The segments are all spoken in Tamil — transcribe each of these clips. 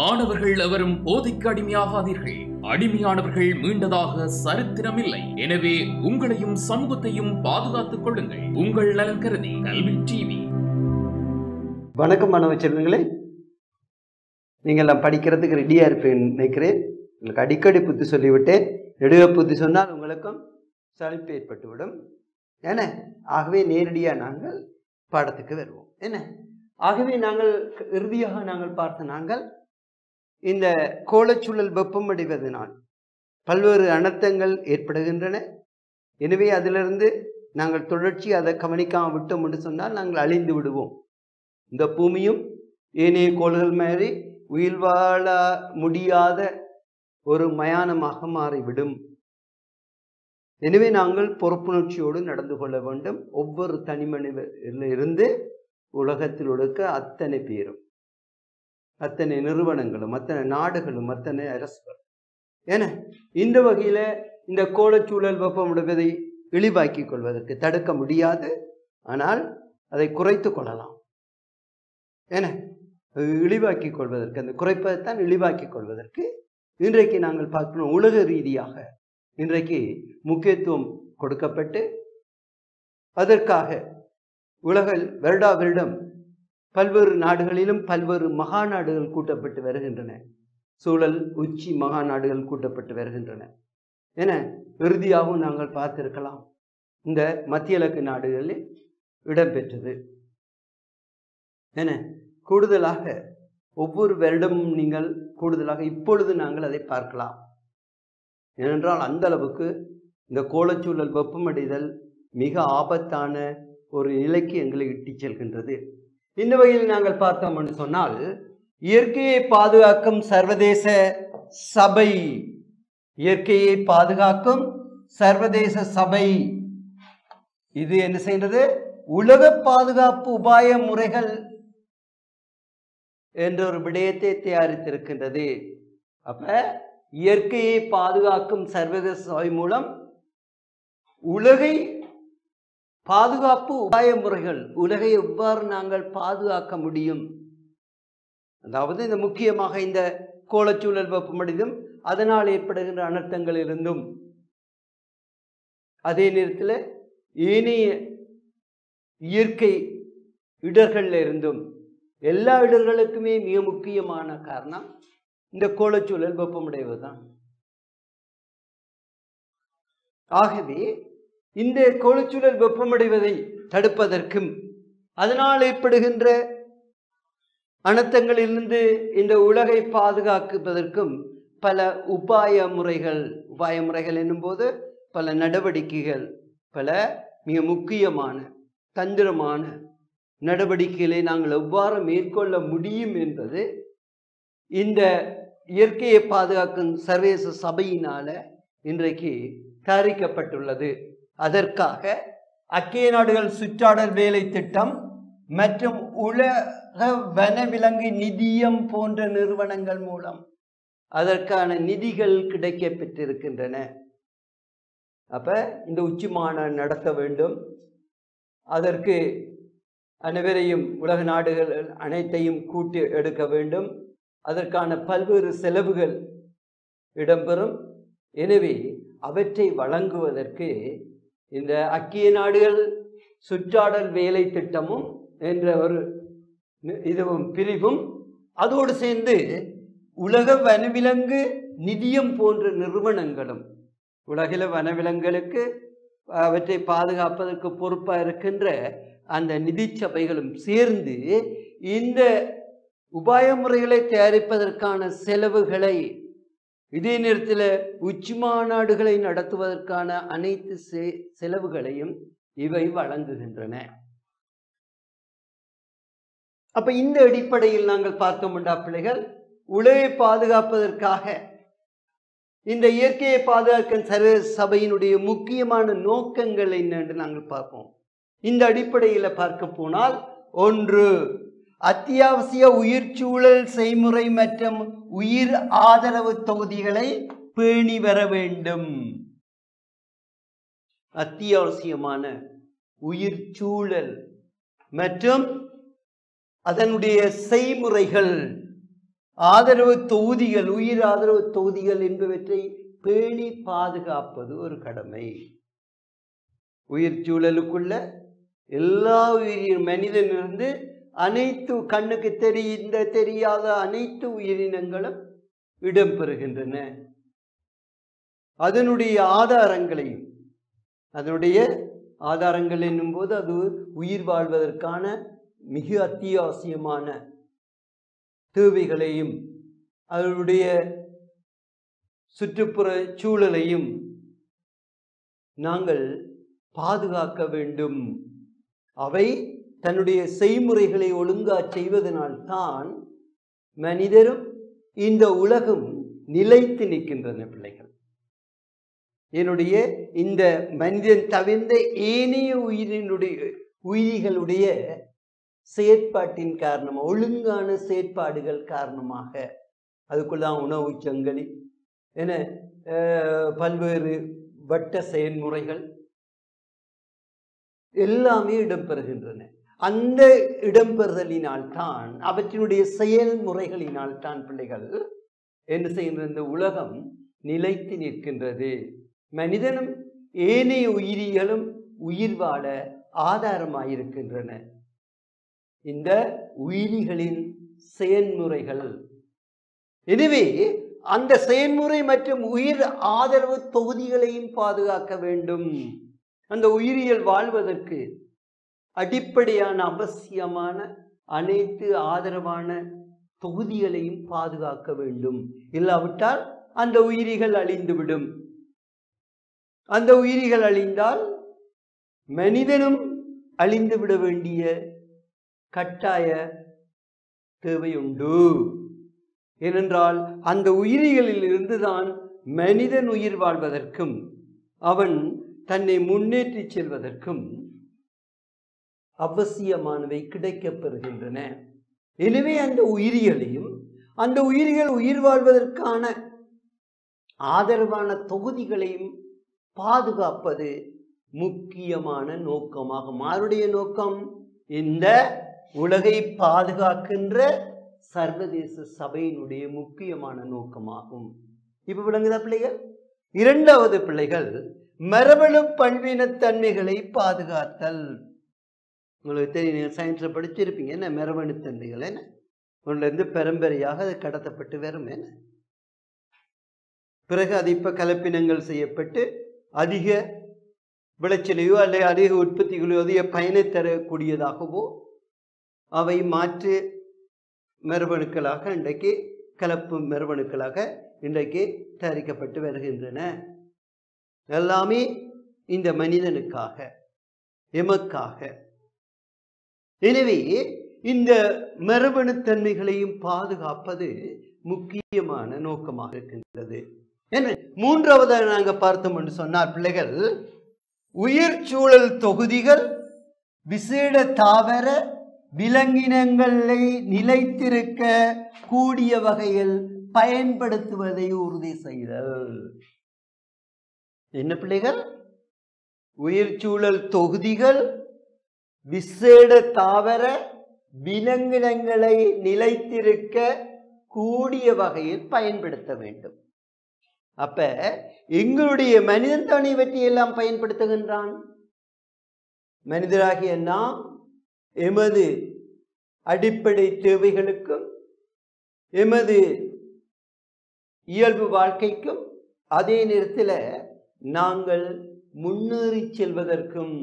மாணவர்கள் எவரும் போதைக்கு அடிமையாகாதீர்கள். அடிமையானவர்கள் மீண்டதாக சரித்திரமில்லை. எனவே உங்களையும் சமூகத்தையும் பாதுகாத்துக் கொள்ளுங்கள். உங்கள் நலன் கருதி கல்வி டிவி. வணக்கம் மாணவ செல்வங்களே, நீங்கள் எல்லாம் படிக்கிறதுக்கு ரெடியா இருப்பேன்னு நினைக்கிறேன். உங்களுக்கு அடிக்கடி புத்தி சொல்லிவிட்டேன். நெடுக புத்தி சொன்னால் உங்களுக்கும் சலிப்பு ஏற்பட்டுவிடும். என்ன, ஆகவே நேரடியாக நாங்கள் பாடத்துக்கு வருவோம். என்ன, ஆகவே நாங்கள் இறுதியாக நாங்கள் இந்த கோளச்சூழல் வெப்பமடைவதனால் பல்வேறு அனர்த்தங்கள் ஏற்படுகின்றன. எனவே அதிலிருந்து நாங்கள் தொடர்ச்சி அதை கவனிக்காமல் விட்டோம் என்று சொன்னால் நாங்கள் அழிந்து விடுவோம். இந்த பூமியும் ஏனைய கோள்கள் மாதிரி உயிர் வாழ முடியாத ஒரு மயானமாக மாறிவிடும். எனவே நாங்கள் பொறுப்புணர்ச்சியோடு நடந்து கொள்ள வேண்டும். ஒவ்வொரு தனிமனிதரில் இருந்து உலகத்தில் ஒடுக்க அத்தனை பேரும், அத்தனை நிறுவனங்களும், அத்தனை நாடுகளும், அத்தனை அரசுகளும். ஏன்னா இந்த வகையில் இந்த கோளச்சூழல் வெப்பமடைவதை இழிவாக்கிக் கொள்வதற்கு தடுக்க முடியாது, ஆனால் அதை குறைத்து கொள்ளலாம். ஏன்னா இழிவாக்கிக் கொள்வதற்கு, அந்த குறைப்பதைத்தான் இழிவாக்கிக் கொள்வதற்கு இன்றைக்கு நாங்கள் பார்க்கணும். உலக ரீதியாக இன்றைக்கு முக்கியத்துவம் கொடுக்கப்பட்டு அதற்காக உலகில் வருடா வருடம் பல்வேறு நாடுகளிலும் பல்வேறு மகாநாடுகள் கூட்டப்பட்டு வருகின்றன. சூழல் உச்சி மகாநாடுகள் கூட்டப்பட்டு வருகின்றன. என இறுதியாகவும் நாங்கள் பார்த்திருக்கலாம், இந்த மத்திய கிழக்கு நாடுகளில் இடம்பெற்றது. என கூடுதலாக ஒவ்வொரு வருடமும் நீங்கள் கூடுதலாக இப்பொழுது நாங்கள் அதை பார்க்கலாம். ஏனென்றால் அந்த அளவுக்கு இந்த கோளச்சூழல் வெப்பமடைதல் மிக ஆபத்தான ஒரு நிலைக்கு எங்களை இட்டுச் செல்கின்றது. இந்த வகையில் நாங்கள் பார்த்தோம் என்று சொன்னால், இயற்கையை பாதுகாக்கும் சர்வதேச சபை, இயற்கையை பாதுகாக்கும் சர்வதேச சபை இது என்ன செய்கிறது? உலக பாதுகாப்பு உபாய முறைகள் என்ற ஒரு விடயத்தை தயாரித்திருக்கின்றது. அப்ப இயற்கையை பாதுகாக்கும் சர்வதேச சபை மூலம் உலகை பாதுகாப்பு உபாய முறைகள், உலகை எவ்வாறு நாங்கள் பாதுகாக்க முடியும், அதாவது இந்த முக்கியமாக இந்த கோளச்சூழல் வெப்பமடைந்தும் அதனால் ஏற்படுகின்ற அனர்த்தங்களிலிருந்தும், அதே நேரத்தில் ஏனைய இயற்கை இடர்கள் இருந்தும், எல்லா இடர்களுக்குமே மிக முக்கியமான காரணம் இந்த கோளச்சூழல் வெப்பமடைவதுதான். ஆகவே இந்த கோளச்சூழல் வெப்பமடைவதை தடுப்பதற்கும் அதனால் ஏற்படுகின்ற அனர்த்தங்களிலிருந்து இந்த உலகை பாதுகாப்பதற்கும் பல உபாய முறைகள் என்னும் போது பல நடவடிக்கைகள், பல மிக முக்கியமான தந்திரமான நடவடிக்கைகளை நாங்கள் எவ்வாறு மேற்கொள்ள முடியும் என்பது இந்த இயற்கையை பாதுகாக்கும் சர்வதேச சபையினால இன்றைக்கு தயாரிக்கப்பட்டுள்ளது. அதற்காக ஐக்கிய நாடுகள் சுற்றாடல் வேலை திட்டம் மற்றும் உலக வனவிலங்கு நிதியம் போன்ற நிறுவனங்கள் மூலம் அதற்கான நிதிகள் கிடைக்க பெற்றிருக்கின்றன. அப்ப இந்த உச்சி மாநாடு நடத்த வேண்டும். அதற்கு அனைவரையும், உலக நாடுகள் அனைத்தையும் கூட்டி எடுக்க வேண்டும். அதற்கான பல்வேறு செலவுகள் இடம்பெறும். எனவே அவற்றை வழங்குவதற்கு இந்த ஐக்கிய நாடுகள் சுற்றாடல் வேலை திட்டமும் என்ற ஒரு இதுவும் பிரிவும், அதோடு சேர்ந்து உலக வனவிலங்கு நிதியம் போன்ற நிறுவனங்களும், உலகில வனவிலங்குகளுக்கு அவற்றை பாதுகாப்பதற்கு பொறுப்பாக இருக்கின்ற அந்த நிதி சபைகளும் சேர்ந்து இந்த உபாய முறைகளை தயாரிப்பதற்கான செலவுகளை, இதே நேரத்தில் உச்சி மாநாடுகளை நடத்துவதற்கான அனைத்து செலவுகளையும் இவை வழங்குகின்றன. அப்ப இந்த அடிப்படையில் நாங்கள் பார்த்தோம்டா பிள்ளைகள், உலகை பாதுகாப்பதற்காக இந்த இயற்கையை பாதுகாக்கும் சர்வதேச சபையினுடைய முக்கியமான நோக்கங்கள் என்னென்று நாங்கள் பார்ப்போம். இந்த அடிப்படையில் பார்க்க போனால், ஒன்று, அத்தியாவசிய உயிர்ச்சூழல் செய்முறை மற்றும் உயிர் ஆதரவு தொகுதிகளை பேணி வர வேண்டும். அத்தியாவசியமான உயிர்ச்சூழல் மற்றும் அதனுடைய செய்முறைகள், ஆதரவு தொகுதிகள், உயிர் ஆதரவு தொகுதிகள் என்பவற்றை பேணி பாதுகாப்பது ஒரு கடமை. உயிர் சூழலுக்குள்ள எல்லா உயிரின் மனிதனிலிருந்து அனைத்து கண்ணுக்கு தெரியாத அனைத்து உயிரினங்களும் இடம்பெறுகின்றன. அதனுடைய ஆதாரங்கள் என்னும் போது அது உயிர் வாழ்வதற்கான மிக அத்தியாவசியமான தேவைகளையும் அதனுடைய சுற்றுப்புற சூழலையும் நாங்கள் பாதுகாக்க வேண்டும். அவை தன்னுடைய செய்முறைகளை ஒழுங்காக செய்வதனால்தான் மனிதரும் இந்த உலகம் நிலைத்து நிற்கின்றன. பிள்ளைகள், என்னுடைய இந்த மனிதன் தவிர்ந்த ஏனைய உயிரிகளுடைய செயற்பாட்டின் காரணமாக, ஒழுங்கான செயற்பாடுகள் காரணமாக, அதுக்குள்ளான் உணவு சங்கிலி என பல்வேறு வட்ட செயல்முறைகள் எல்லாமே இடம்பெறுகின்றன. அந்த இடம்பெறுதலினால்தான், அவற்றினுடைய செயல்முறைகளினால்தான் பிள்ளைகள் என்ன செய்கின்ற இந்த உலகம் நிலைத்து நிற்கின்றது. மனிதனும் ஏனைய உயிரிகளும் உயிர் வாழ ஆதாரமாயிருக்கின்றன. இந்த உயிரிகளின் செயல்முறைகள். எனவே அந்த செயல்முறை மற்றும் உயிர் ஆதரவு தொகுதிகளையும் பாதுகாக்க வேண்டும். அந்த உயிரியல் வாழ்வதற்கு அடிப்படையான அவசியமான அனைத்து ஆதரவான தொகுதிகளையும் பாதுகாக்க வேண்டும். இல்லாவிட்டால் அந்த உயிரிகள் அழிந்துவிடும். அந்த உயிரிகள் அழிந்தால் மனிதனும் அழிந்துவிட வேண்டிய கட்டாய தேவையுண்டு. ஏனென்றால் அந்த உயிரிகளில் இருந்துதான் மனிதன் உயிர் வாழ்வதற்கும் அவன் தன்னை முன்னேற்றி செல்வதற்கும் அவசியமானவை கிடைக்கப் பெறுகின்றன. எனவே அந்த உயிரிகளையும் அந்த உயிரிகள் உயிர் வாழ்வதற்கான ஆதரவான தொகுதிகளையும் பாதுகாப்பது முக்கியமான நோக்கமாகும். யாருடைய நோக்கம்? இந்த உலகை பாதுகாக்கின்ற சர்வதேச சபையினுடைய முக்கியமான நோக்கமாகும். இப்ப விளங்குதா பிள்ளைகள்? இரண்டாவது பிள்ளைகள், மரபணு பல்வினத்தன்மைகளை பாதுகாத்தல். உங்களுக்கு தெரியும், சயின்ஸ்ல படிச்சிருப்பீங்க. என்ன மரபணு தன்மைகள்? என்ன ஒன்றிலிருந்து பரம்பரையாக அது கடத்தப்பட்டு வரும். என்ன பிறகு அது இப்ப கலப்பினங்கள் செய்யப்பட்டு அதிக விளைச்சலையோ அல்லது அதிக உற்பத்திகளையோ அதிக பயனை தரக்கூடியதாகவோ அவை மாற்று மரபணுக்களாக இன்றைக்கு கலப்பு மரபணுக்களாக இன்றைக்கு தயாரிக்கப்பட்டு வருகின்றன. எல்லாமே இந்த மனிதனுக்காக, எமக்காக. எனவே இந்த மரபணு தன்மைகளையும் பாதுகாப்பது முக்கியமான நோக்கமாக இருக்கின்றது. மூன்றாவதாக நாங்கள் பார்த்தோம் என்று சொன்னார் பிள்ளைகள், உயிர் சூழல் தொகுதிகள் விசேட தாவர விலங்கினங்களை நிலைத்திருக்க கூடிய வகையில் பயன்படுத்துவதை உறுதி செய்தல். என்ன பிள்ளைகள்? உயிர் சூழல் தொகுதிகள் விசேட தாவர விலங்கினங்களை நிலைத்திருக்க கூடிய வகையில் பயன்படுத்த வேண்டும். அப்ப எங்களுடைய மனிதன் தான் இவற்றை எல்லாம் பயன்படுத்துகின்றான். மனிதராகிய நாம் எமது அடிப்படை தேவைகளுக்கும் எமது இயல்பு வாழ்க்கைக்கும் அதே நேரத்தில் நாங்கள் முன்னேறி செல்வதற்கும்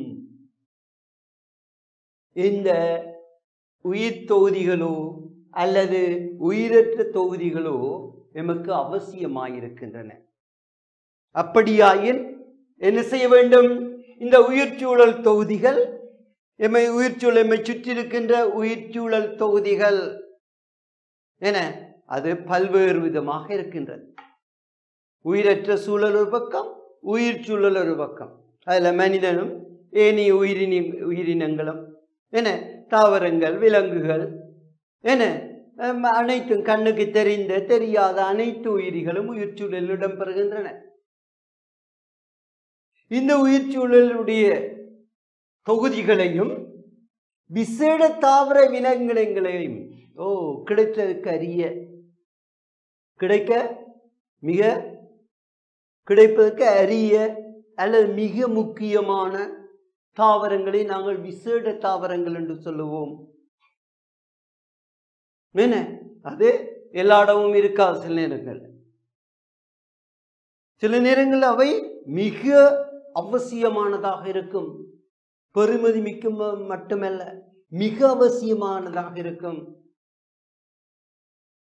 இந்த உயிர் தொகுதிகளோ அல்லது உயிரற்ற தொகுதிகளோ எமக்கு அவசியமாயிருக்கின்றன. அப்படியாயின் என்ன செய்ய வேண்டும்? இந்த உயிர்ச்சூழல் தொகுதிகள், உயிர்ச்சூழலை சுற்றி இருக்கின்ற உயிர்ச்சூழல் தொகுதிகள் என அது பல்வேறு விதமாக இருக்கின்றது. உயிரற்ற சூழல் ஒரு பக்கம், உயிர் சூழல் ஒரு பக்கம். அதுல மனிதனும் ஏனைய உயிரினங்களும் என தாவரங்கள், விலங்குகள் என அனைத்தும் கண்ணுக்கு தெரியாத அனைத்து உயிரிகளும் உயிர் சூழலில் இடம்பெறுகின்றன. இந்த உயிர் சூழலுடைய தொகுதிகளையும் விசேட தாவர விலங்கினங்களையும் கிடைத்ததற்கு அரிய கிடைப்பதற்கு அரிய அல்லது மிக முக்கியமான தாவரங்களை நாங்கள் விசேட தாவரங்கள் என்று சொல்லுவோம். அது எல்லா இடமும் இருக்காது. சில நேரங்கள் அவை மிக அவசியமானதாக இருக்கும். பெருமதி மிக்க மட்டுமல்ல, மிக அவசியமானதாக இருக்கும்.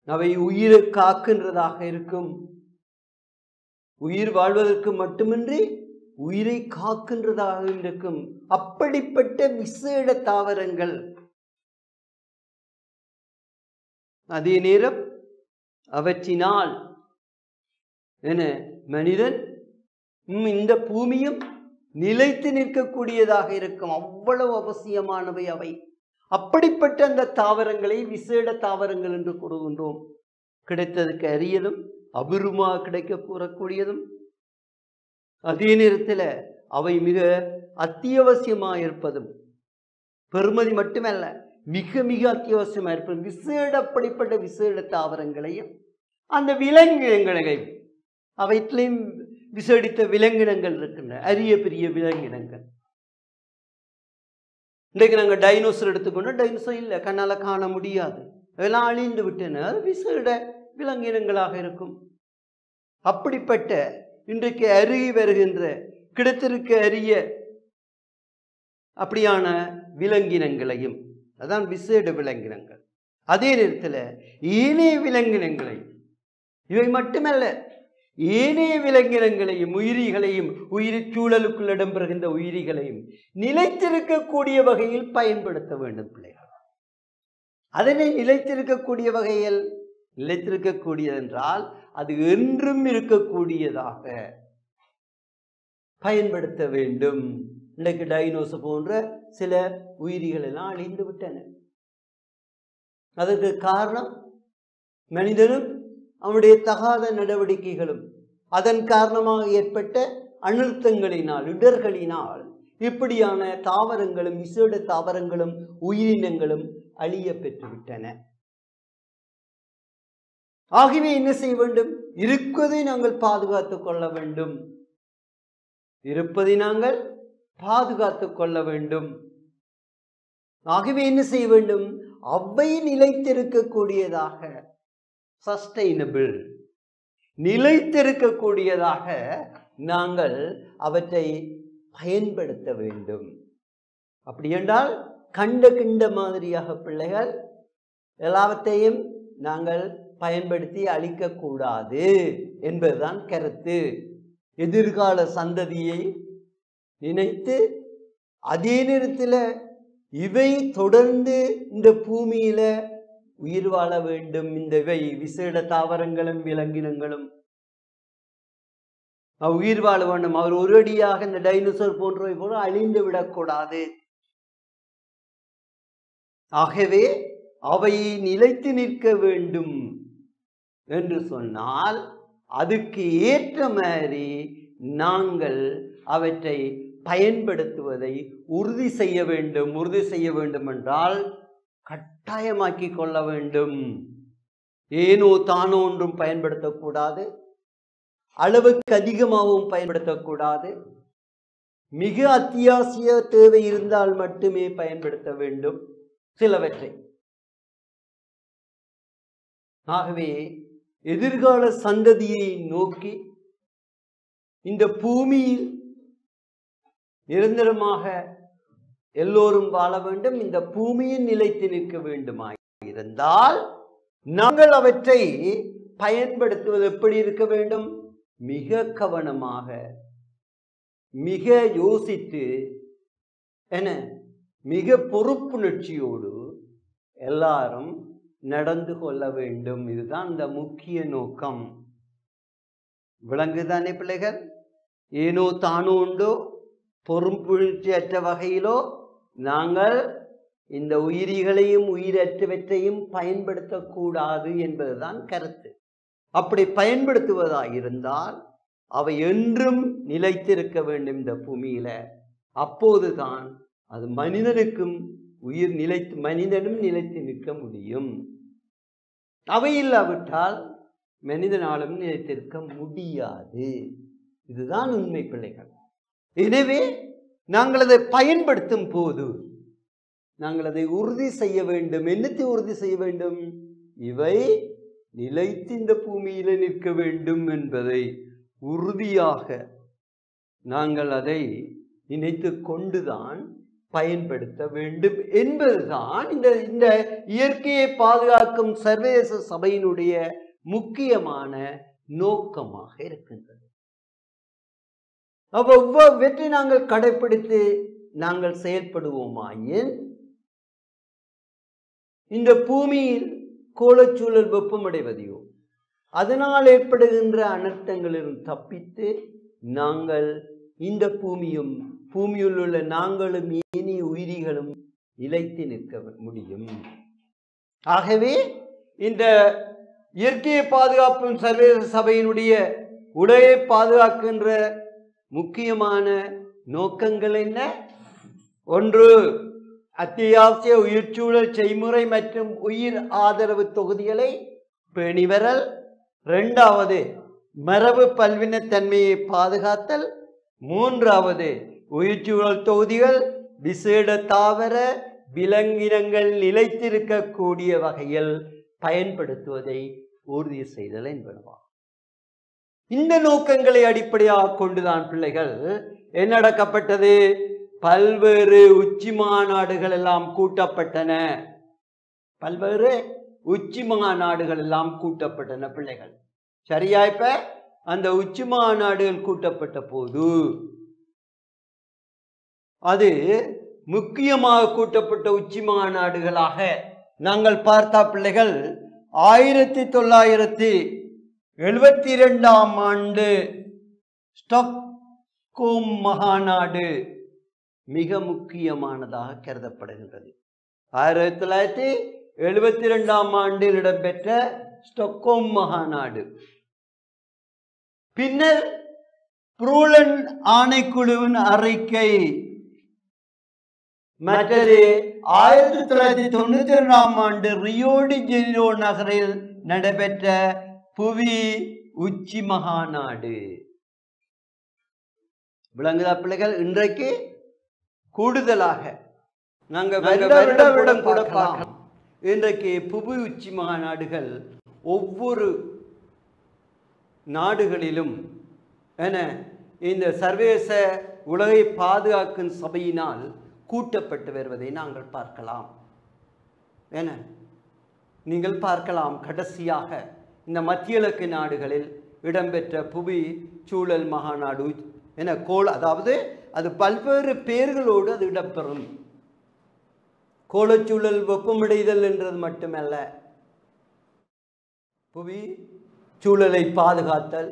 அவை உயிரை காக்கின்றதாக இருக்கும். உயிர் வாழ்வதற்கு மட்டுமின்றி உயிரை காக்கின்றதாக இருக்கும். அப்படிப்பட்ட விசேட தாவரங்கள். அதே நேரம் அவற்றினால் மனிதன் இந்த பூமியும் நிலைத்து நிற்கக்கூடியதாக இருக்கும். அவ்வளவு அவசியமானவை அவை. அப்படிப்பட்ட அந்த தாவரங்களை விசேட தாவரங்கள் என்று கூறுகின்றோம். கிடைத்ததுக்கு அரியதும் அபூர்வமாக கிடைக்க கூறக்கூடியதும், அதே நேரத்தில் அவை மிக அத்தியாவசியமாக இருப்பதும், பெருமதி மட்டுமல்ல மிக மிக அத்தியாவசியமாக இருப்பதும் அப்படிப்பட்ட விசேட தாவரங்களையும் அந்த விலங்கினங்களையும், அவற்றிலையும் விசேடித்த விலங்கினங்கள் இருக்கின்றன. அரிய பெரிய விலங்கினங்கள். இன்றைக்கு நாங்கள் டைனோசர் எடுத்துக்கொண்டோம். டைனோசர் இல்லை, கண்ணால் காண முடியாது, அதெல்லாம் அழிந்து விட்டன. விசேட விலங்கினங்களாக இருக்கும். அப்படிப்பட்ட இன்றைக்கு அருகி வருகின்ற கிடைத்திருக்க அரிய அப்படியான விலங்கினங்களையும், அதான் விசேட விலங்கினங்கள். அதே நேரத்தில் ஏனைய விலங்கினங்களையும், இவை மட்டுமல்ல ஏனைய விலங்கினங்களையும் உயிரிகளையும் உயிர் சூழலுக்குள் இடம்பெறுகின்ற உயிரிகளையும் நிலைத்திருக்கக்கூடிய வகையில் பயன்படுத்த வேண்டும் பிள்ளைகள். அதனை நிலைத்திருக்கக்கூடிய வகையில், நிலைத்திருக்கக்கூடியது என்றால் அது என்றும் இருக்கக்கூடியதாக பயன்படுத்த வேண்டும். இன்றைக்கு டைனோசர் போன்ற சில உயிரிகள் எல்லாம் அழிந்து விட்டன. அதற்கு காரணம் மனிதனும் அவனுடைய தகாத நடவடிக்கைகளும், அதன் காரணமாக ஏற்பட்ட அனர்த்தங்களினால், இடர்களினால் இப்படியான தாவரங்களும் விசேட தாவரங்களும் உயிரினங்களும் அழிய பெற்றுவிட்டன. ஆகவே என்ன செய்ய வேண்டும்? இருப்பதை நாங்கள் பாதுகாத்துக் கொள்ள வேண்டும். இருப்பதை நாங்கள் பாதுகாத்துக் கொள்ள வேண்டும். ஆகவே என்ன செய்ய வேண்டும்? அவை நிலைத்திருக்கக்கூடியதாக, சஸ்டைனபிள், நிலைத்திருக்கக்கூடியதாக நாங்கள் அவற்றை பயன்படுத்த வேண்டும். அப்படி என்றால் கண்ட மாதிரியாக பிள்ளைகள் எல்லாவற்றையும் நாங்கள் பயன்படுத்தி அழிக்கக்கூடாது என்பதுதான் கருத்து. எதிர்கால சந்ததியை நினைத்து அதே நேரத்தில் இவை தொடர்ந்து இந்த பூமியில உயிர் வாழ வேண்டும். இந்த இவை விசேட தாவரங்களும் விலங்கினங்களும் உயிர் வாழ வேண்டும். அவர் ஒரடியாக இந்த டைனோசர் போன்றவை போல அழிந்து விடக்கூடாது. ஆகவே அவை நிலைத்து நிற்க வேண்டும் என்று சொன்னால் அதுக்கு ஏற்ற மாதிரி நாங்கள் அவற்றை பயன்படுத்துவதை உறுதி செய்ய வேண்டும். உறுதி செய்ய வேண்டும் என்றால் கட்டாயமாக்கி கொள்ள வேண்டும். ஏனோ தானோ ஒன்றும் பயன்படுத்தக்கூடாது, அளவுக்கு அதிகமாகவும் பயன்படுத்தக்கூடாது. மிக அத்தியாவசிய தேவை இருந்தால் மட்டுமே பயன்படுத்த வேண்டும் சிலவற்றை. ஆகவே எதிர்கால சந்ததியை நோக்கி இந்த பூமியில் நிரந்தரமாக எல்லோரும் வாழ வேண்டும், இந்த பூமியில் நிலைத்து நிற்க வேண்டுமாயிருந்தால் நாங்கள் அவற்றை பயன்படுத்துவது எப்படி இருக்க வேண்டும்? மிக கவனமாக, மிக யோசித்து, மிக பொறுப்புணர்ச்சியோடு எல்லாரும் நடந்து கொள்ள வேண்டும். இதுதான் இந்த முக்கிய நோக்கம். விளங்குதானே பிள்ளைகள்? ஏனோ தானோ உண்டோ பொறுப்புணர்ச்சியற்ற வகையிலோ நாங்கள் இந்த உயிரிகளையும் உயிரற்றவற்றையும் பயன்படுத்தக்கூடாது என்பதுதான் கருத்து. அப்படி பயன்படுத்துவதாயிருந்தால் அவை என்றும் நிலைத்திருக்க வேண்டும் இந்த பூமியில. அப்போதுதான் அது மனிதனுக்கும் மனிதனும் நிலைத்து நிற்க முடியும். அவை இல்லாவிட்டால் மனிதனாலும் நிலைத்திருக்க முடியாது. இதுதான் உண்மை பிள்ளைகள். எனவே நாங்கள் அதை பயன்படுத்தும் போது நாங்கள் அதை உறுதி செய்ய வேண்டும். என்னத்தை உறுதி செய்ய வேண்டும்? இவை நிலைத்து இந்த பூமியில நிற்க வேண்டும் என்பதை உறுதியாக நாங்கள் அதை நினைத்து கொண்டுதான் பயன்படுத்த வேண்டும் என்பதுதான் இந்த இயற்கையை பாதுகாக்கும் சர்வதேச சபையினுடைய முக்கியமான நோக்கமாக இருக்கின்றது. வெற்றி நாங்கள் கடைபிடித்து நாங்கள் செயல்படுவோமாயின் இந்த பூமியில் கோளச்சூழல் வெப்பமடைவதையோ அதனால் ஏற்படுகின்ற அனர்த்தங்களிலும் தப்பித்து நாங்கள் இந்த பூமியில் உள்ள நாங்களும் ஏனைய உயிரிகளும் நிலைத்து நிற்க முடியும். ஆகவே இந்த இயற்கையை பாதுகாப்பும் சர்வதேச சபையினுடைய உலகை பாதுகாக்கின்ற முக்கியமான நோக்கங்கள் என்ன? ஒன்று, அத்தியாவசிய உயிர்ச்சூழல் செய்முறை மற்றும் உயிர் ஆதரவு தொகுதிகளை பேணிவரல். இரண்டாவது, மரபு பல்வினத்தன்மையை பாதுகாத்தல். மூன்றாவது, உயிர்ச்சூழல் தொகுதிகள் விசேட தாவர விலங்கினங்கள் நிலைத்திருக்கக்கூடிய வகையில் பயன்படுத்துவதை உறுதி செய்தல் என்பனவா. இந்த நோக்கங்களை அடிப்படையாக கொண்டுதான் பிள்ளைகள் என்ன நடக்கப்பட்டது? பல்வேறு உச்சி மாநாடுகள் எல்லாம் கூட்டப்பட்டன. பல்வேறு உச்சி மாநாடுகள் எல்லாம் கூட்டப்பட்டன பிள்ளைகள். சரியா? இப்ப அந்த உச்சி மாநாடுகள் கூட்டப்பட்ட போது அது முக்கியமாக கூட்டப்பட்ட உச்சி மாநாடுகளாக நாங்கள் பார்த்தா பிள்ளைகள் 1972ஆம் ஆண்டு ஸ்டாக்ஹோம் மகாநாடு மிக முக்கியமானதாக கருதப்படுகின்றது. 1972ஆம் ஆண்டில் இடம்பெற்ற ஸ்டாக்ஹோம் மகாநாடு. பின்னர் புரூலன் ஆணைக்குழுவின் அறிக்கை. மற்றது 1992ஆம் ஆண்டு ரியோ டி ஜெனிரோ நகரில் நடைபெற்ற புவி உச்சி மகாநாடு. விளங்குதா பிள்ளைகள்? இன்றைக்கு கூடுதலாக நாங்கள் வருடம் கூட பார்க்கலாம். இன்றைக்கு புவி உச்சி மகாநாடுகள் ஒவ்வொரு நாடுகளிலும் இந்த சர்வதேச உலகை பாதுகாக்கும் சபையினால் கூட்டப்பட்டு வருவதை நாங்கள் பார்க்கலாம். நீங்கள் பார்க்கலாம், கடைசியாக இந்த மத்திய கிழக்கு நாடுகளில் இடம்பெற்ற புவி சூழல் மகாநாடு அதாவது அது பல்வேறு பெயர்களோடு அது இடம்பெறும். கோளச்சூழல் வெப்பமடைதல் என்றது மட்டுமல்ல, புவி சூழலை பாதுகாத்தல்,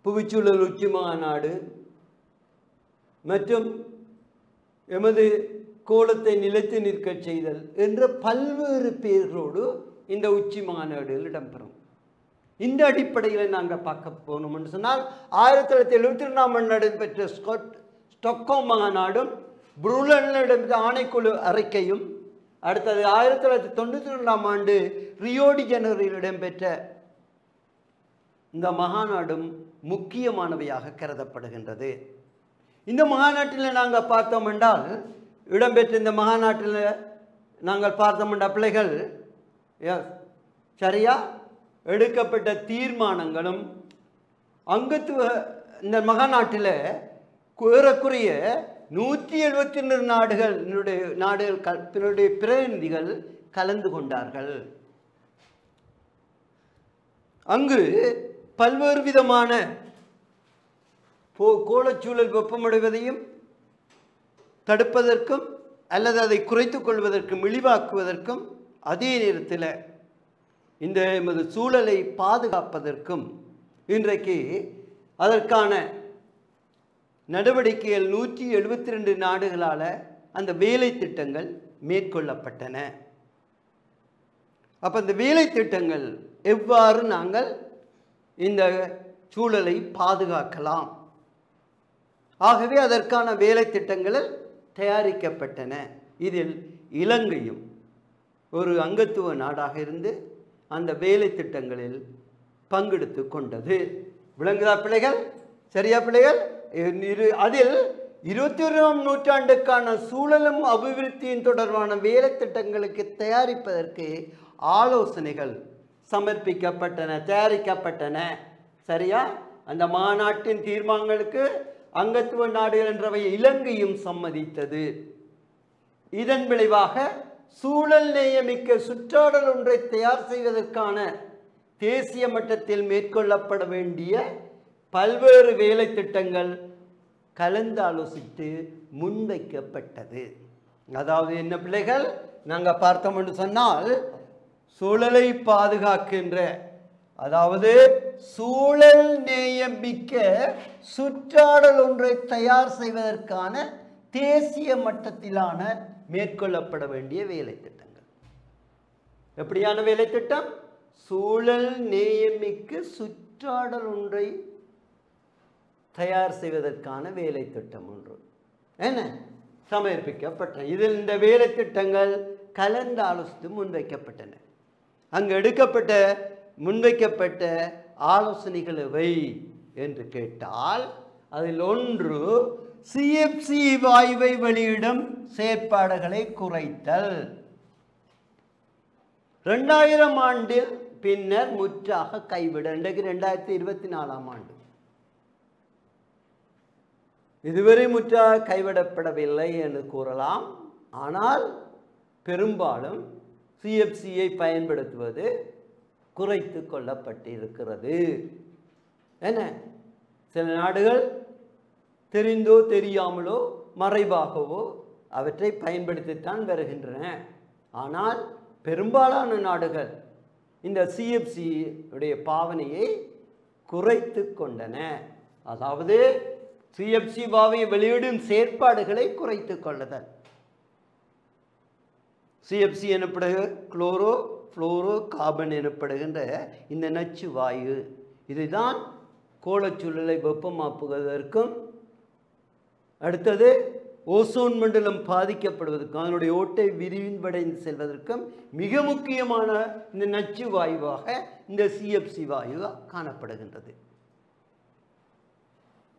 புவிச்சூழல் உச்சி மாநாடு மற்றும் எமது கோலத்தை நிலைத்து நிற்க செய்தல் என்ற பல்வேறு பெயர்களோடு இந்த உச்சி மாநாடுகள் இடம்பெறும். இந்த அடிப்படையில் நாங்கள் பார்க்க போனோம் என்று சொன்னால் 1972ஆம் ஆண்டு நடைபெற்ற ஸ்டாக்ஹோம் மகாநாடும் புரூலனில் இடம்பெற்ற ஆணைக்குழு அறிக்கையும், அடுத்தது 1992ஆம் ஆண்டு ரியோ டி ஜெனிரோவில் இடம்பெற்ற இந்த மகாநாடும் முக்கியமானவையாக கருதப்படுகின்றது. இந்த மகாநாட்டில் நாங்கள் பார்த்தோம் என்றால் இடம்பெற்ற இந்த மகாநாட்டில் நாங்கள் பார்த்தோம் என்ற பிள்ளைகள் சரியா எடுக்கப்பட்ட தீர்மானங்களும் அங்கத்துவ இந்த மகாநாட்டில் ஏறக்குறைய 172 நாடுகளுடைய பிரதிநிதிகள் கலந்து கொண்டார்கள். அங்கு பல்வேறு விதமான கோளச்சூழல் வெப்பமடைவதையும் தடுப்பதற்கும் அல்லது அதை குறைத்துக் கொள்வதற்கும் இழிவாக்குவதற்கும் அதே நேரத்தில் இந்த எமது சூழலை பாதுகாப்பதற்கும் இன்றைக்கு அதற்கான நடவடிக்கைகள் 172 நாடுகளால் அந்த வேலை திட்டங்கள் மேற்கொள்ளப்பட்டன. அப்போ இந்த வேலை திட்டங்கள் எவ்வாறு நாங்கள் இந்த சூழலை பாதுகாக்கலாம், ஆகவே அதற்கான வேலை திட்டங்கள் தயாரிக்கப்பட்டன. இதில் இலங்கையும் ஒரு அங்கத்துவ நாடாக இருந்து அந்த வேலை திட்டங்களில் பங்கெடுத்து கொண்டது. விளங்குதா பிள்ளைகள்? சரியா பிள்ளைகள்? அதில் 21ஆம் நூற்றாண்டுக்கான சூழலும் அபிவிருத்தியின் தொடர்பான வேலை திட்டங்களுக்கு தயாரிப்பதற்கு ஆலோசனைகள் சமர்ப்பிக்கப்பட்டன, தயாரிக்கப்பட்டன. சரியா? அந்த மாநாட்டின் தீர்மானங்களுக்கு அங்கத்துவ நாடுகள் என்றவை இலங்கையும் சம்மதித்தது. இதன் விளைவாக சூழல் நேயமிக்க சுற்றாடல் ஒன்றை தயார் செய்வதற்கான தேசிய மட்டத்தில் மேற்கொள்ளப்பட வேண்டிய பல்வேறு வேலை திட்டங்கள் கலந்து ஆலோசித்து முன்வைக்கப்பட்டது. அதாவது என்ன பிள்ளைகள், நாங்கள் பார்த்தோம் என்று சொன்னால், சூழலை பாதுகாக்கின்ற, அதாவது சூழல் நேயமிக்க சுற்றாடல் ஒன்றை தயார் செய்வதற்கான தேசிய மட்டத்திலான மேற்கொள்ளப்பட வேண்டிய வேலை திட்டங்கள். எப்படியான வேலை திட்டம்? சூழல் நேயமிக்க சுற்றாடல் ஒன்றை தயார் செய்வதற்கான வேலை திட்டம் ஒன்று என்ன சமர்ப்பிக்கப்பட்ட. இதில் இந்த வேலை திட்டங்கள் கலந்து ஆலோசித்து முன்வைக்கப்பட்டன. அங்கு எடுக்கப்பட்ட முன்வைக்கப்பட்ட ஆலோசனைகள் எவை என்று கேட்டால், அதில் ஒன்று CFC வாயுவை வெளியிடும் செயற்பாடுகளை குறைத்தல். 2000 ஆண்டில் பின்னர் முற்றாக கைவிட. இன்றைக்கு 2024ஆம் ஆண்டு. இதுவரை முற்றாக கைவிடப்படவில்லை என்று கூறலாம். ஆனால் பெரும்பாலும் CFCயை பயன்படுத்துவது குறைத்து கொள்ளப்பட்டிருக்கிறது. என்ன, சில நாடுகள் தெரிந்தோ தெரியாமலோ மறைவாகவோ அவற்றை பயன்படுத்தித்தான் வருகின்றன. ஆனால் பெரும்பாலான நாடுகள் இந்த CFC உடைய பாவனையை குறைத்து கொண்டன. அதாவது CFC வாயுவை வெளியிடும் செயற்பாடுகளை குறைத்து கொள்ளுதல். CFC எனப்படுகிற குளோரோ புளோரோ கார்பன் எனப்படுகின்ற இந்த நச்சு வாயு, இதுதான் கோளச்சூழலை வெப்பமாக்குவதற்கும், அடுத்தது ஓசோன் மண்டலம் பாதிக்கப்படுவதற்கும், அதனுடைய ஓட்டை விரிவடைந்து செல்வதற்கும் மிக முக்கியமான இந்த நச்சு வாயுவாக இந்த CFC வாயு காணப்படுகின்றது.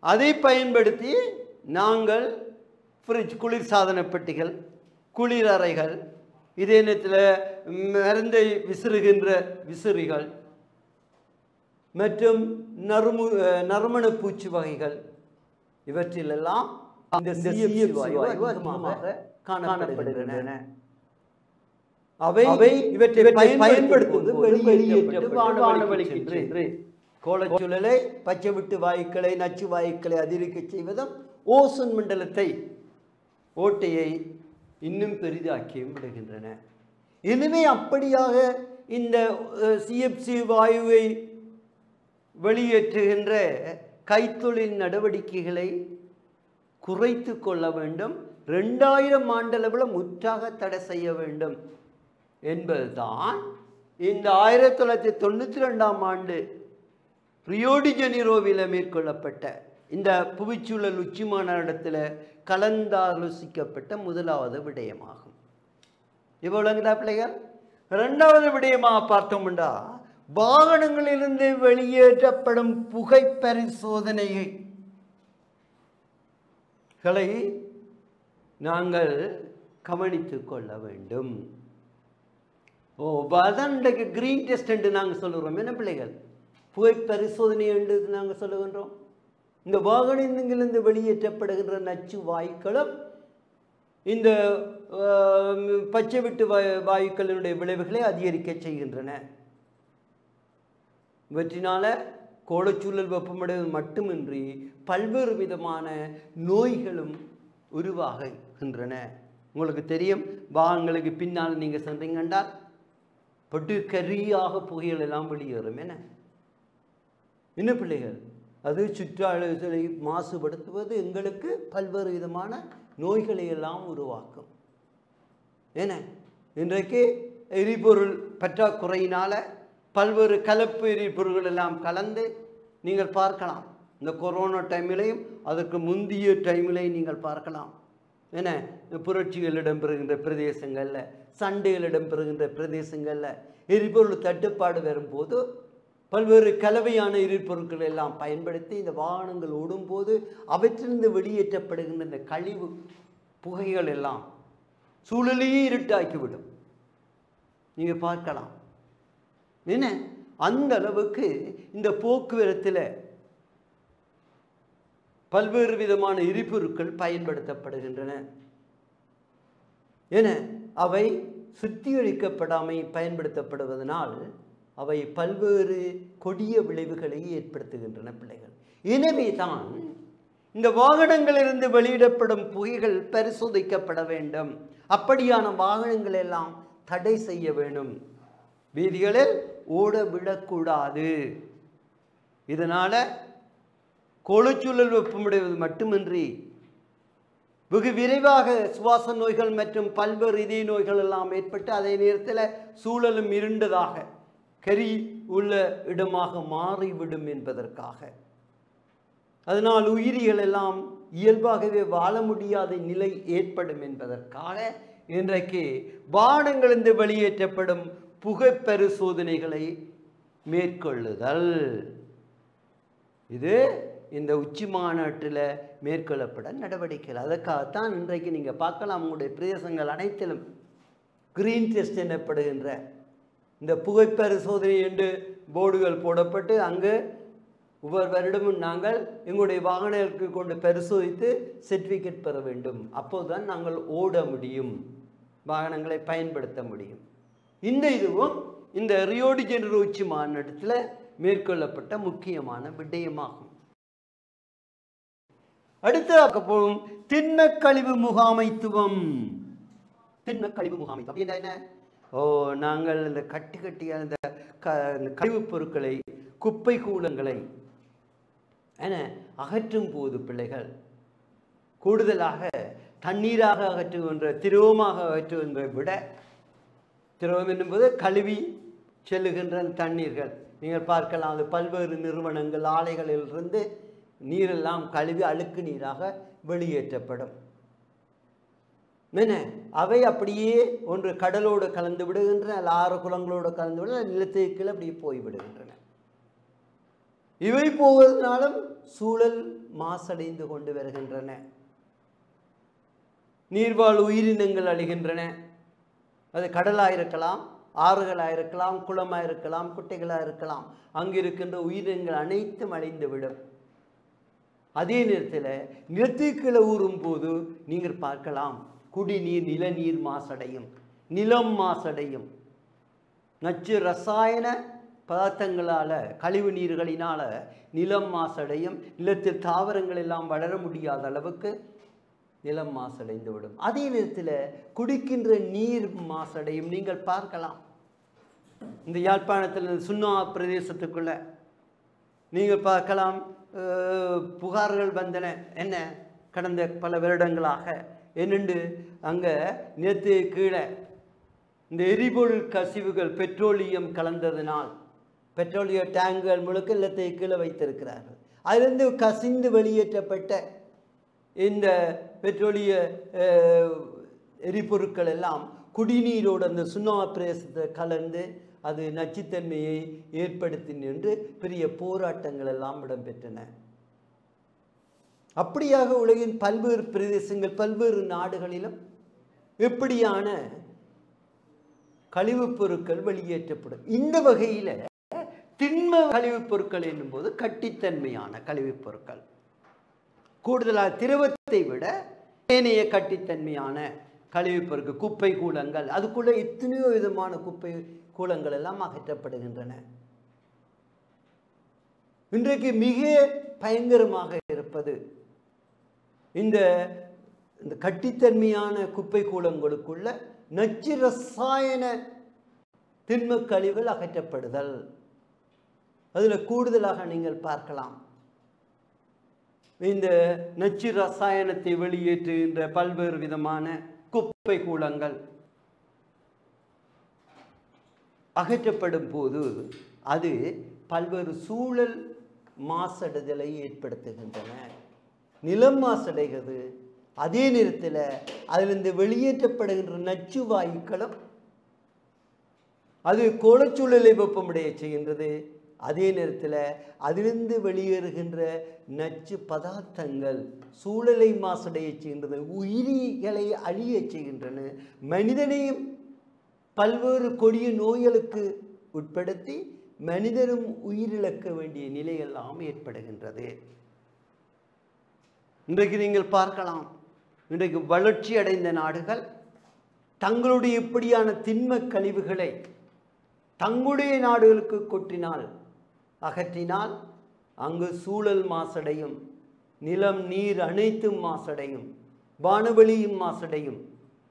அதை பயன்படுத்தி நாங்கள் ஃப்ரிட்ஜ், குளிர்சாதன பெட்டிகள், குளிர் அறைகள், இதே நேரத்தில் மருந்தை விசிறுகின்ற விசிறிகள் மற்றும் நறுமண பூச்சி வகைகள், இவற்றிலெல்லாம் இந்த CFC வாயு அதிகமாக காணப்படுகின்றன. அவை இவற்றை பயன்படுத்துவது வெளியேற்றப்பட்டு வானவெளிக்கு சென்று கோளச்சூழலை, பச்சை விட்டு வாயுக்களை, நச்சு வாயுக்களை அதிகரிக்க செய்வதும் ஓசோன் மண்டலத்தை, ஓட்டையை இன்னும் பெரிதாக்கியும் விடுகின்றன. எனவே அப்படியாக இந்த CFC வாயுவை வெளியேற்றுகின்ற கைத்தொழில் நடவடிக்கைகளை குறைத்து கொள்ள வேண்டும். 2000 ஆண்டளவில் முற்றாக தடை செய்ய வேண்டும் என்பதுதான் இந்த 1992ஆம் ஆண்டு ரியோ டி ஜெனிரோவில் மேற்கொள்ளப்பட்ட இந்த புவிச்சூழல் உச்சி மாநாட்டில் கலந்தாலோசிக்கப்பட்ட முதலாவது விடயமாகும். இவ்வளவுங்களா பிள்ளைகள்? இரண்டாவது விடயமாக பார்த்தோம்னா, வாகனங்களிலிருந்து வெளியேற்றப்படும் புகை பரிசோதனைகளை நாங்கள் கவனித்து கொள்ள வேண்டும். அதான் இன்றைக்கு கிரீன் டெஸ்ட் என்று நாங்கள் சொல்லுகிறோம். என்ன பிள்ளைகள்? புகை பரிசோதனை என்று நாங்கள் சொல்லுகின்றோம். இந்த வாகனங்களிலிருந்து வெளியேற்றப்படுகின்ற நச்சு வாயுக்களும் இந்த பச்சை விட்டு வாயுக்களினுடைய விளைவுகளை அதிகரிக்க செய்கின்றன. இவற்றினால கோளச்சூழல் வெப்பமடைவது மட்டுமின்றி பல்வேறு விதமான நோய்களும் உருவாகின்றன. உங்களுக்கு தெரியும், வாகனங்களுக்கு பின்னால் நீங்கள் சென்றீங்கன்றால் படுகரியாக புகைகள் எல்லாம் வெளியேறும். என்ன பிள்ளைகள்? அது சுற்றுச்சூழலை மாசுபடுத்துவது எங்களுக்கு பல்வேறு விதமான நோய்களை எல்லாம் உருவாக்கும். இன்றைக்கு எரிபொருள் பற்றாக்குறையினால பல்வேறு கலப்பு எரிபொருள்கள் எல்லாம் கலந்து நீங்கள் பார்க்கலாம். இந்த கொரோனா டைமிலையும் அதற்கு முந்தைய டைமிலையும் நீங்கள் பார்க்கலாம். புரட்சிகள் இடம்பெறுகின்ற பிரதேசங்களில், சண்டைகள் இடம்பெறுகின்ற பிரதேசங்களில் எரிபொருள் தட்டுப்பாடு வரும்போது பல்வேறு கலவையான எரிபொருட்கள் எல்லாம் பயன்படுத்தி இந்த வாகனங்கள் ஓடும்போது அவற்றிலிருந்து வெளியேற்றப்படுகின்ற இந்த கழிவு புகைகள் எல்லாம் சூழலையே இருட்டாக்கிவிடும். நீங்கள் பார்க்கலாம். என்ன அந்த அளவுக்கு இந்த போக்குவரத்தில் பல்வேறு விதமான எரிபொருட்கள் பயன்படுத்தப்படுகின்றன. என அவை சுத்திகரிக்கப்படாமல் பயன்படுத்தப்படுவதனால் அவை பல்வேறு கொடிய விளைவுகளை ஏற்படுத்துகின்றன பிள்ளைகள். எனவே தான் இந்த வாகனங்களிலிருந்து வெளியிடப்படும் புகைகள் பரிசோதிக்கப்பட வேண்டும். அப்படியான வாகனங்கள் எல்லாம் தடை செய்ய வேண்டும். வீதிகளில் ஓட விடக்கூடாது. இதனால கோளச்சூழல் வெப்பமடைவது மட்டுமின்றி வெகு விரைவாக சுவாச நோய்கள் மற்றும் பல்வேறு இதய நோய்கள் எல்லாம் ஏற்பட்டு அதே நேரத்தில் சூழலும் இருண்டதாக கரி உள்ள இடமாக மாறிவிடும் என்பதற்காக, அதனால் உயிரிகள் எல்லாம் இயல்பாகவே வாழ முடியாத நிலை ஏற்படும் என்பதற்காக இன்றைக்கு வாகனங்களிலிருந்து வெளியேற்றப்படும் புகை பரிசோதனைகளை மேற்கொள்ளுதல், இது இந்த உச்சி மாநாட்டில் மேற்கொள்ளப்பட நடவடிக்கைகள். அதற்காகத்தான் இன்றைக்கு நீங்கள் பார்க்கலாம், உங்களுடைய பிரதேசங்கள் அனைத்திலும் கிரீன் டெஸ்ட் எனப்படுகின்ற இந்த புகை பரிசோதனை என்று போர்டுகள் போடப்பட்டு அங்கு ஒவ்வொரு வருடமும் நாங்கள் எங்களுடைய வாகனங்களுக்கு கொண்டு பரிசோதித்து சர்டிஃபிகேட் பெற வேண்டும். அப்போதுதான் நாங்கள் ஓட முடியும், வாகனங்களை பயன்படுத்த முடியும். இதுவும் இந்த ரியோ டி ஜெனிரோ உச்சி மாநாட்டில் மேற்கொள்ளப்பட்ட முக்கியமான விடயமாகும். அடுத்த போகும் திண்ம கழிவு முகாமைத்துவம். திண்ம கழிவு முகாமைத்துவம் என்ன? நாங்கள் இந்த கட்டியான இந்த கழிவுப் பொருட்களை, குப்பை கூலங்களை அகற்றும் போது பிள்ளைகள் கூடுதலாக தண்ணீராக அகற்றுகின்ற, திரவமாக அகற்றுகின்ற விட, திரவம் என்பது கழுவி செல்லுகின்ற தண்ணீர்கள் நீங்கள் பார்க்கலாம். அது பல்வேறு நிறுவனங்கள், ஆலைகளிலிருந்து நீரெல்லாம் கழுவி அழுக்கு நீராக வெளியேற்றப்படும். அவை அப்படியே ஒன்று கடலோடு கலந்து விடுகின்றன, ஆறு குளங்களோடு கலந்து விட நிலத்திற்குள் அப்படியே போய்விடுகின்றன. இவை போவதனாலும் சூழல் மாசடைந்து கொண்டு வருகின்றன. நீர்வாழ் உயிரினங்கள் அழிகின்றன. அது கடலாக இருக்கலாம், ஆறுகளாக இருக்கலாம், குளமாக இருக்கலாம், குட்டைகளாக இருக்கலாம். அங்கு இருக்கின்ற உயிரினங்கள் அனைத்தும் அழிந்துவிடும். அதே நேரத்தில் நிலத்திற்குள்ள ஊறும் போது நீங்கள் பார்க்கலாம், குடிநீர், நிலநீர் மாசடையும், நிலம் மாசடையும். நச்சு ரசாயன பதார்த்தங்களால், கழிவு நீர்களினால் நிலம் மாசடையும். நிலத்தில் தாவரங்கள் எல்லாம் வளர முடியாத அளவுக்கு நிலம் மாசடைந்து விடும். அதே நேரத்தில் குடிக்கின்ற நீர் மாசடையும். நீங்கள் பார்க்கலாம், இந்த யாழ்ப்பாணத்தில் சுண்ணா பிரதேசத்துக்குள்ள நீங்கள் பார்க்கலாம், புகார்கள் வந்தன. என்ன, கடந்த பல வருடங்களாக என்னென்று அங்கே நிலத்து கீழே இந்த எரிபொருள் கசிவுகள், பெட்ரோலியம் கலந்ததினால் பெட்ரோலிய டேங்குகள் முழுக்க நிலத்தை கீழே வைத்திருக்கிறார்கள். அதிலிருந்து கசிந்து வெளியேற்றப்பட்ட இந்த பெட்ரோலிய எரிபொருட்கள் எல்லாம் குடிநீரோடு அந்த சுண்ணா பிரதேசத்தை கலந்து அது நச்சுத்தன்மையை ஏற்படுத்தி நின்று பெரிய போராட்டங்கள் எல்லாம் இடம்பெற்றன. அப்படியாக உலகின் பல்வேறு பிரதேசங்கள், பல்வேறு நாடுகளிலும் எப்படியான கழிவுப் பொருட்கள் வெளியேற்றப்படும். இந்த வகையில் திண்ம கழிவுப் பொருட்கள் என்னும்போது கட்டித்தன்மையான கழிவுப் பொருட்கள், கூடுதலாக திரவத்தை விட ஏனைய கட்டித்தன்மையான கழிவுப் பொருட்கள், குப்பை கூலங்கள், அதுக்குள்ள எத்தனையோ விதமான குப்பை கூலங்கள் எல்லாம் அகற்றப்படுகின்றன. இன்றைக்கு மிக பயங்கரமாக இருப்பது இந்த கட்டித்தன்மையான குப்பை கூலங்களுக்குள்ள நச்சு ரசாயன திண்ம கழிவுகள் அகற்றப்படுதல். அதில் கூடுதலாக நீங்கள் பார்க்கலாம், இந்த நச்சு ரசாயனத்தை வெளியேற்றுகின்ற பல்வேறு விதமான குப்பை கூலங்கள் அகற்றப்படும் போது அது பல்வேறு சூழல் மாசடைதலை ஏற்படுத்துகின்றன. நிலம் மாசடைகிறது. அதே நேரத்தில் அதிலிருந்து வெளியேற்றப்படுகின்ற நச்சு வாயுக்களும் அது கோளச்சூழலை வெப்பமடைய செய்கின்றது. அதே நேரத்தில் அதிலிருந்து வெளியேறுகின்ற நச்சு பதார்த்தங்கள் சூழலை மாசடைய செய்கின்றன, உயிரிகளை அழிய செய்கின்றன, மனிதனையும் பல்வேறு கொடிய நோய்களுக்கு உட்படுத்தி மனிதரும் உயிரிழக்க வேண்டிய நிலையெல்லாம் ஏற்படுகின்றது. இன்றைக்கு நீங்கள் பார்க்கலாம், இன்றைக்கு வளர்ச்சி அடைந்த நாடுகள் தங்களுடைய இப்படியான திண்ம கழிவுகளை தங்களுடைய நாடுகளுக்கு கொட்டினால் அகற்றினால் அங்கு சூழல் மாசடையும், நிலம் நீர் அனைத்தும் மாசடையும், வானவெளியும் மாசடையும்.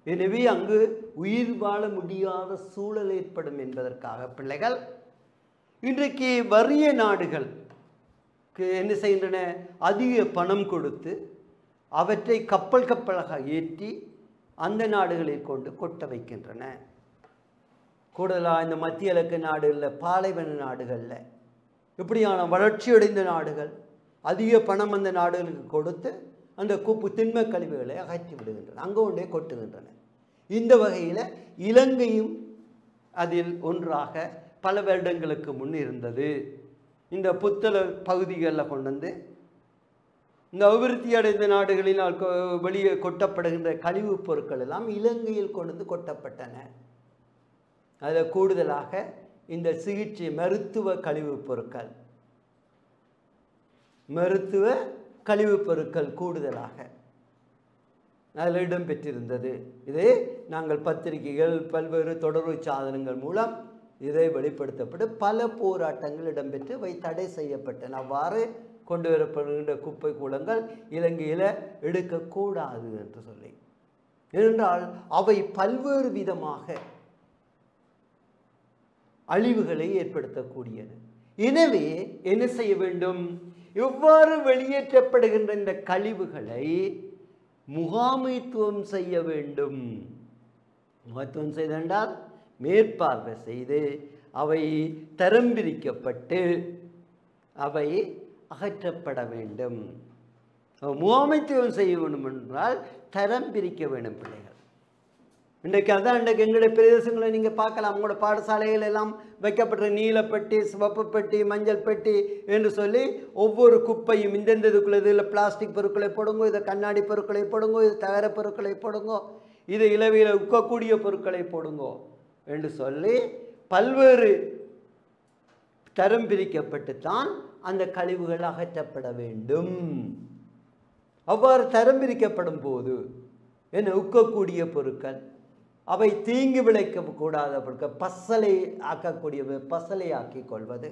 எனவே அங்கு உயிர் வாழ முடியாத சூழல் ஏற்படும் என்பதற்காக பிள்ளைகள் இன்றைக்கு வறிய நாடுகள் என்ன செய்கின்றன, அதிக பணம் கொடுத்து அவற்றை கப்பல் கப்பலாக ஏற்றி அந்த நாடுகளில் கொண்டு கொட்ட வைக்கின்றன. கூடுதலாக இந்த மத்திய கிழக்கு நாடுகளில், பாலைவன நாடுகளில், இப்படியான வளர்ச்சியடைந்த நாடுகள் அதிக பணம் அந்த நாடுகளுக்கு கொடுத்து அந்த திண்ம கழிவுகளை அகற்றி விடுகின்றன, அங்கே கொண்டே கொட்டுகின்றன. இந்த வகையில் இலங்கையும் அதில் ஒன்றாக பல வருடங்களுக்கு முன் இருந்தது. இந்த புத்தள பகுதிகளில் கொண்டு வந்து இந்த அபிவிருத்தி அடைந்த நாடுகளினால் வெளியே கொட்டப்படுகின்ற கழிவுப் பொருட்கள் எல்லாம் இலங்கையில் கொண்டு வந்து கொட்டப்பட்டன. அதில் கூடுதலாக இந்த சிகிச்சை மருத்துவ கழிவுப் பொருட்கள் கூடுதலாக அதில் இடம்பெற்றிருந்தது. இதை நாங்கள் பத்திரிகைகள் பல்வேறு தொடர்பு சாதனங்கள் மூலம் இதை வெளிப்படுத்தப்பட்டு பல போராட்டங்கள் இடம்பெற்று அவை தடை செய்யப்பட்டன. அவ்வாறு கொண்டு வரப்படுகின்ற குப்பை கூலங்கள் இலங்கையில் எடுக்கக்கூடாது என்று சொல்லி, ஏனென்றால் அவை பல்வேறு விதமாக அழிவுகளை ஏற்படுத்தக்கூடியது. எனவே என்ன செய்ய வேண்டும், எவ்வாறு வெளியேற்றப்படுகின்ற இந்த கழிவுகளை முகாமைத்துவம் செய்ய வேண்டும். முகாமைத்துவம் செய்தால் மேற்பார்வை செய்து அவை தரம் பிரிக்கப்பட்டு அவை அகற்றப்பட வேண்டும். முகாமைத்துவம் செய்ய வேண்டும் என்றால் தரம் பிரிக்க வேண்டும் பிள்ளைகள். இன்றைக்கு அதான் இன்றைக்கு எங்களுடைய பிரதேசங்களை நீங்கள் பார்க்கலாம். உங்களோட பாடசாலைகள் எல்லாம் வைக்கப்பட்ட நீலப்பெட்டி, சிவப்பு பெட்டி, மஞ்சள் பெட்டி என்று சொல்லி ஒவ்வொரு குப்பையும் இந்தந்த இதுக்குள்ள இதில் பிளாஸ்டிக் பொருட்களை போடுங்கோ, இதை கண்ணாடி பொருட்களை போடுங்கோ, இது தகர பொருட்களை போடுங்கோ, இது இலவையில் உக்கக்கூடிய பொருட்களை போடுங்கோ என்று சொல்லி பல்வேறு தரம் பிரிக்கப்பட்டு தான் அந்த கழிவுகள் அகற்றப்பட வேண்டும். அவ்வாறு தரம் பிரிக்கப்படும் போது என்ன உக்கக்கூடிய பொருட்கள், அவை தீங்கு விளைக்க கூடாத பொருட்கள், பசலை ஆக்கக்கூடிய பசலை ஆக்கிக் கொள்வது,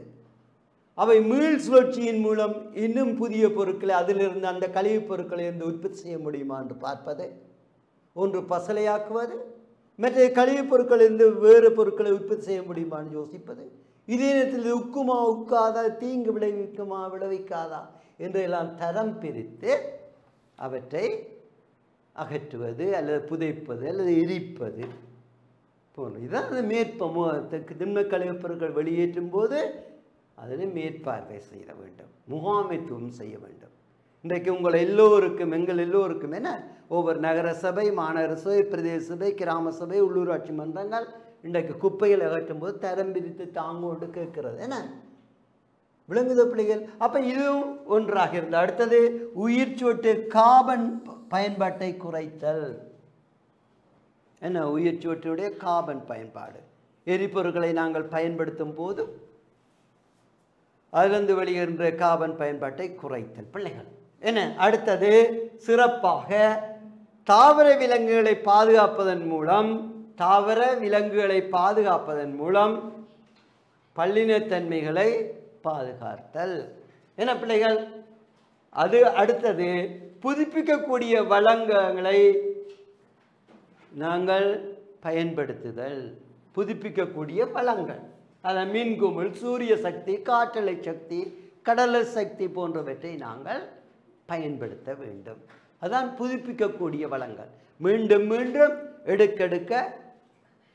அவை மீள் சுழற்சியின் மூலம் இன்னும் புதிய பொருட்களை அதிலிருந்து அந்த கழிவுப் பொருட்களை இருந்து உற்பத்தி செய்ய முடியுமா என்று பார்ப்பது, ஒன்று பசலையாக்குவது, மற்ற கழிவுப் பொருட்களிலிருந்து வேறு பொருட்களை உற்பத்தி செய்ய முடியுமான்னு யோசிப்பது, இதே நேரத்தில் உக்குமா உக்காதா, தீங்கு விளைவிக்குமா விளைவிக்காதா என்றெல்லாம் தரம் பிரித்து அவற்றை அகற்றுவது அல்லது புதைப்பது அல்லது எரிப்பது போன்ற இதுதான் அந்த மேற்பமுகத்துக்கு திண்ம கழிவுப் பொருட்கள் வெளியேற்றும் போது அதனை மேற்பார்வை செய்ய வேண்டும், முகாமைத்துவம் செய்ய வேண்டும். இன்றைக்கு உங்கள் எல்லோருக்கும் எங்கள் எல்லோருக்கும் என்ன ஒவ்வொரு நகர சபை, மாநகர சபை, பிரதேச சபை, கிராம சபை, உள்ளூராட்சி மன்றங்கள் இன்றைக்கு குப்பைகள் அகற்றும் போது தரம் பிரித்து தாங்கோடு கேட்கிறது என்ன விளங்குத பிள்ளைகள். அப்போ இதுவும் ஒன்றாக இருந்தது. அடுத்தது உயிர் சோட்டு கார்பன் பயன்பாட்டை குறைத்தல். என்ன உயிர் சோற்றுடைய கார்பன் பயன்பாடு, எரிபொருட்களை நாங்கள் பயன்படுத்தும் போது அதிலிருந்து வெளியேறுகின்ற கார்பன் பயன்பாட்டை குறைத்தல் பிள்ளைகள். என்ன அடுத்தது சிறப்பாக தாவர விலங்குகளை பாதுகாப்பதன் மூலம் பல்லினத்தன்மைகளை பாதுகாத்தல். என்ன பிள்ளைகள், அது அடுத்தது புதுப்பிக்கக்கூடிய வளங்களை நாங்கள் பயன்படுத்துதல். புதுப்பிக்கக்கூடிய வளங்கள், அதான் மின்குமிழ், சூரிய சக்தி, காற்றலை சக்தி, கடல் சக்தி போன்றவற்றை நாங்கள் பயன்படுத்த வேண்டும். அதான் புதுப்பிக்கக்கூடிய வளங்கள், மீண்டும் மீண்டும் எடுக்கெடுக்க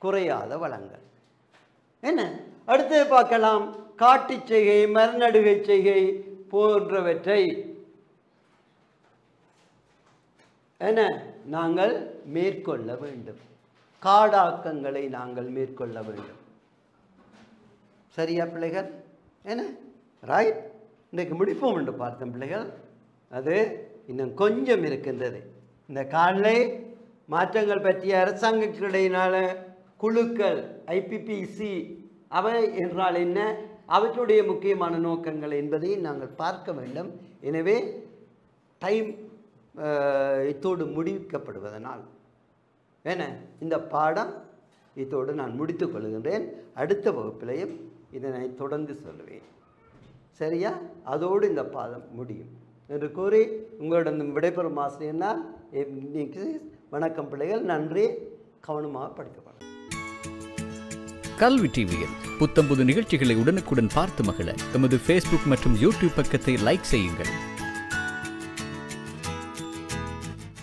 குறையாத வளங்கள். என்ன அடுத்தது பார்க்கலாம், காட்டு செய்கை, மரநடுகை செய்கை போன்றவற்றை என்ன நாங்கள் மேற்கொள்ள வேண்டும். காடாக்கங்களை நாங்கள் மேற்கொள்ள வேண்டும். சரியா பிள்ளைகள்? என்ன ரைட். இன்றைக்கு முடிப்போம் என்று பார்த்தோம் பிள்ளைகள். அது இன்னும் கொஞ்சம் இருக்கின்றது. இந்த காலை மாற்றங்கள் பற்றிய அரசாங்கத்தினுடையினால குழுக்கள் IPPC அவை என்றால் என்ன, அவற்றுடைய முக்கியமான நோக்கங்கள் என்பதை நாங்கள் பார்க்க வேண்டும். எனவே டைம் இத்தோடு முடிக்கப்படுவதனால் என்ன இந்த பாடம் இத்தோடு நான் முடித்துக் கொள்கின்றேன். அடுத்த வகுப்பிலையும் இதனை தொடர்ந்து சொல்லுவேன். சரியா? அதோடு இந்த பாடம் முடியும் என்று கூறி உங்களிடம் விடைபெறும் ஆசிரியர்னால் வணக்கம் பிள்ளைகள். நன்றி. கவனமாக படிக்கப்படும். கல்வி டிவியில் புத்தம்புது நிகழ்ச்சிகளை உடனுக்குடன் பார்த்து மகிழ எமது Facebook மற்றும் YouTube பக்கத்தை லைக் செய்யுங்கள்.